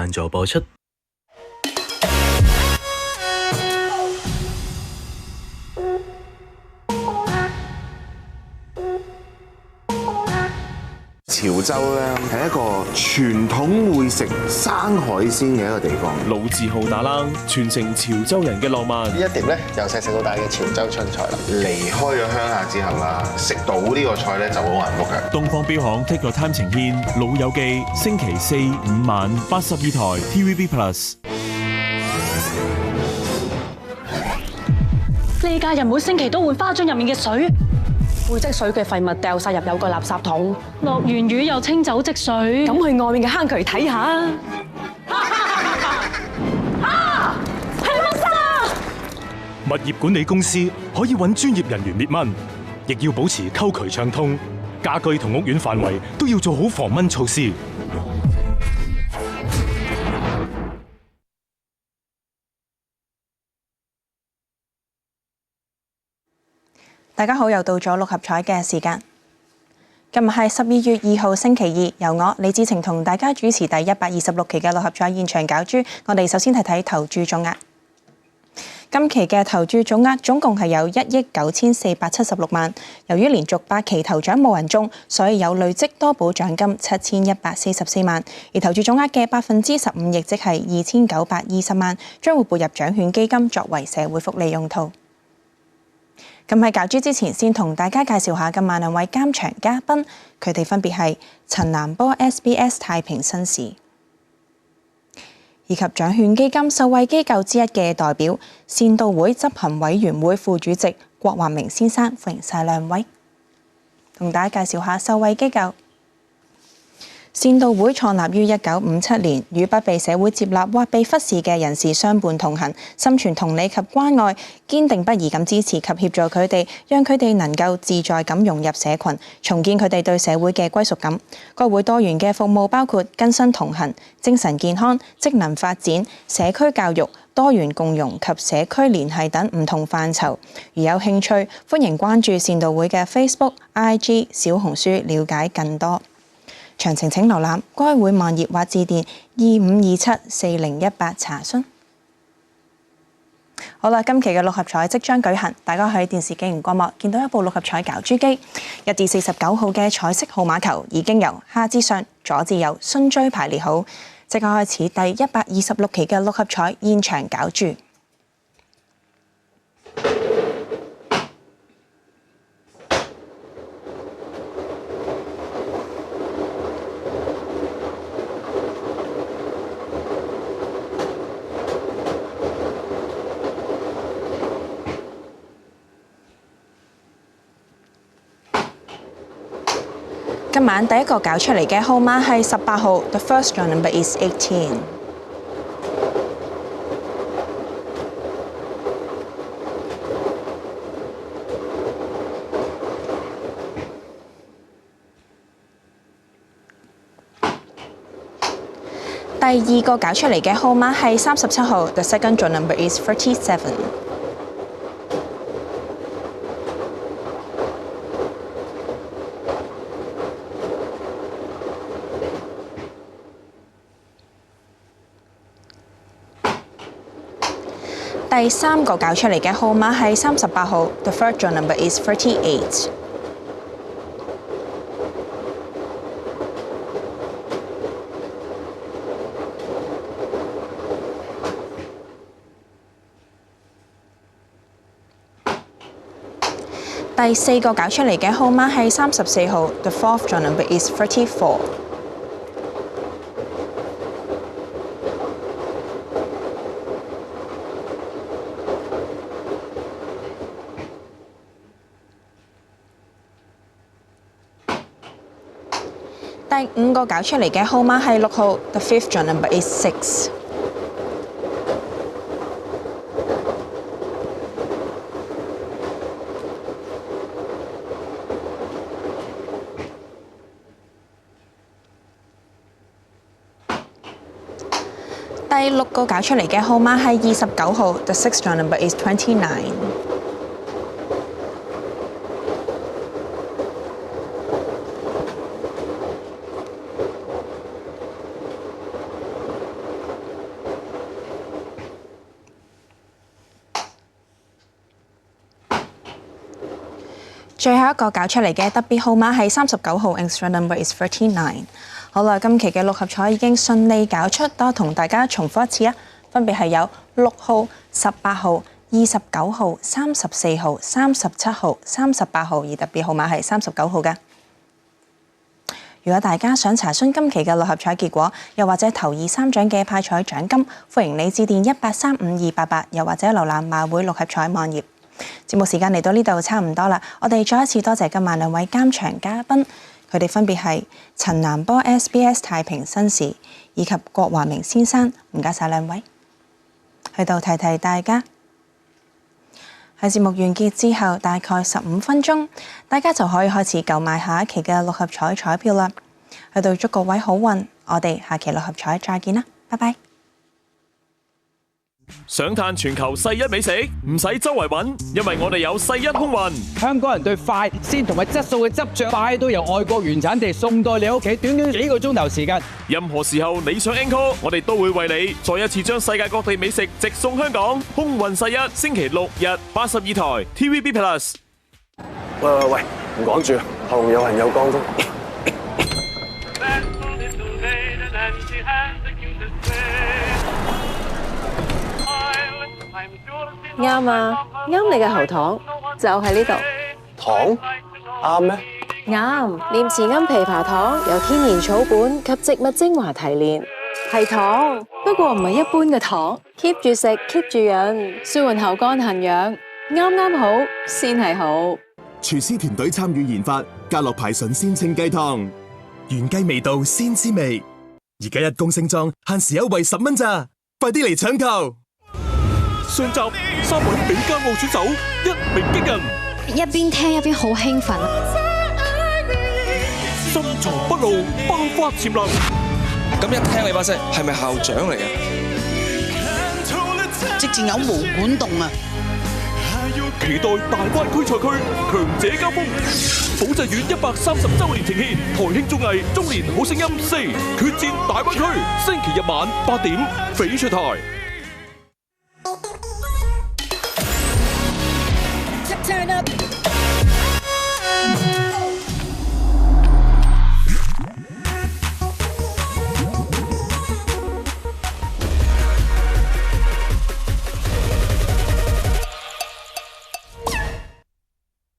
贊助播出。潮州咧係一個傳統會食生海鮮嘅一個地方。老字號打冷，傳承潮州人嘅浪漫。呢一碟咧由細食到大嘅潮州春菜啦。離開咗鄉下之後啦，食到呢個菜咧就好幸福嘅。東方標行 Take Your Time呈獻《老友記》，星期四、5晚82台 TVB Plus。呢家人每星期都換花樽入面嘅水，會積水嘅廢物掉晒入有個垃圾桶，落完雨又清走積水，咁去外面嘅坑渠睇下。係乜沙？物業管理公司可以揾專業人員滅蚊，亦要保持溝渠暢通。家居同屋苑範圍都要做好防蚊措施。大家好，又到咗六合彩嘅時間。今日係12月2號星期二，由我李志晴同大家主持第126期嘅六合彩現場攪珠。我哋首先睇睇投注總額。今期嘅投注總額總共係有1億9476萬。由於連續8期頭獎冇人中，所以有累積多寶獎金7144萬。而投注總額嘅15%，亦即係2920萬，將會撥入獎券基金作為社會福利用途。咁喺攪珠之前，先同大家介紹下今晚兩位監場嘉賓，佢哋分別係陳南波 SBS 太平紳士，以及獎券基金受惠機構之一嘅代表善道會執行委員會副主席郭華明先生，歡迎晒兩位。同大家介紹下受惠機構。善道會創立於1957年，與不被社會接納或被忽視嘅人士相伴同行，心存同理及關愛，堅定不移咁支持及協助佢哋，讓佢哋能夠自在咁融入社群，重建佢哋對社會嘅歸屬感。該會多元嘅服務包括更新同行、精神健康、職能發展、社區教育、多元共融及社區聯繫等唔同範疇。如有興趣，歡迎關注善道會嘅 Facebook、IG、小紅書，了解更多。詳情請瀏覽該會網頁或致電25274018查詢。好啦，今期嘅六合彩即將舉行，大家喺電視機熒光幕見到一部六合彩攪珠機，1至49號嘅彩色號碼球已經由下至上、左至右順序排列好，即刻開始第126期嘅六合彩現場攪珠。今晚第一個攪出嚟嘅號碼係18號 ，The first draw number is 18。第二個攪出嚟嘅號碼係37號 ，The second draw number is 37。第三個攪出嚟嘅號碼係38號 ，The third draw number is 38。第四個攪出嚟嘅號碼係34號 ，The fourth draw number is 34。第五個攪出嚟嘅號碼係6號 ，The fifth draw number is 6。第六個攪出嚟嘅號碼係29號 ，The sixth draw number is 29。最後一個搞出嚟嘅特別號碼係39號 ，extra number is 39。好啦，今期嘅六合彩已經順利搞出，多同大家重複一次啊，分別係有6號、18號、29號、34號、37號、38號，而特別號碼係39號嘅。如果大家想查詢今期嘅六合彩結果，又或者頭2、3獎嘅派彩獎金，歡迎你致電1835-288，又或者瀏覽馬會六合彩網頁。節目時間嚟到呢度差唔多啦，我哋再一次多謝今晚2位監場嘉賓，佢哋分別係陳南波 SBS 太平紳士以及郭華明先生，唔該晒2位。去到提提大家，喺節目完結之後大概15分鐘，大家就可以開始購買下一期嘅六合彩彩票啦。去到祝各位好運，我哋下期六合彩再見啦，拜拜。想嘆全球世一美食，唔使周圍揾，因為我哋有世一空運。香港人對快鮮同埋質素嘅執着，快都由外國原產地送到你屋企，短短幾個鐘頭時間。任何時候你想 encore，我哋都會為你再一次將世界各地美食直送香港。空運世一，星期6日82台 TVB Plus。喂，唔講住，後面有人有光啫。啱啊，啱你嘅喉糖就喺呢度。糖啱咩？啱，念慈庵枇杷糖由天然草本及植物精華提煉，係糖，不過唔係一般嘅糖。keep 住食 ，keep 住養，舒緩口乾痕癢，啱啱好先係好。廚師團隊參與研發，格樂牌純鮮清雞湯，原雞味道鮮滋味。而家1公升裝，限時優惠10蚊咋，快啲嚟搶購！上集3位比加奧選手一鳴驚人，一邊聽一邊好興奮，深藏不露，爆發潛能。咁一聽你把聲，係咪校長嚟嘅？直情有毛管動啊！期待大灣區賽區強者交鋒，保濟院130週年呈獻台慶綜藝《中年好聲音4》決戰大灣區，星期日晚8點翡翠台。